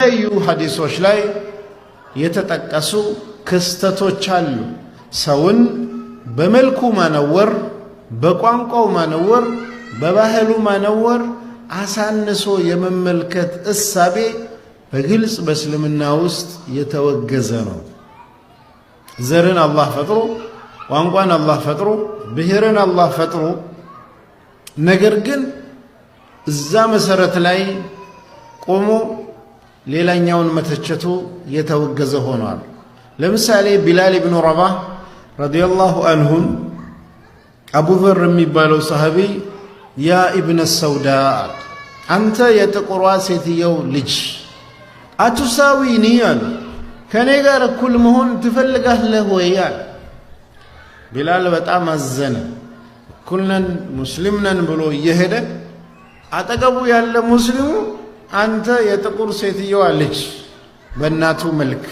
በተለያዩ ሐዲሶች ላይ የተጠቀሱ ክስተቶች አሉ። ሰውን በመልኩ ማነወር፣ በቋንቋው ማነወር፣ በባህሉ ማነወር፣ አሳንሶ የመመልከት እሳቤ በግልጽ በእስልምና ውስጥ የተወገዘ ነው። ዘርን አላህ ፈጥሮ፣ ቋንቋን አላህ ፈጥሮ፣ ብሔርን አላህ ፈጥሮ፣ ነገር ግን እዛ መሰረት ላይ ቆሞ ሌላኛውን መተቸቱ የተወገዘ ሆኗል። ለምሳሌ ቢላል ኢብኑ ረባህ ረዲየላሁ አንሁን አቡ ዘር የሚባለው ሰሃቢ ያ ኢብነ ሰውዳ አንተ የጥቁሯ ሴትየው ልጅ አቱሳዊኒ አሉ፣ ከኔ ጋር እኩል መሆን ትፈልጋለህ ወይ አለ። ቢላል በጣም አዘነ። እኩልነን ሙስሊም ነን ብሎ እየሄደ አጠገቡ ያለ ሙስሊሙ አንተ የጥቁር ሴትየዋ ልጅ በእናቱ መልክ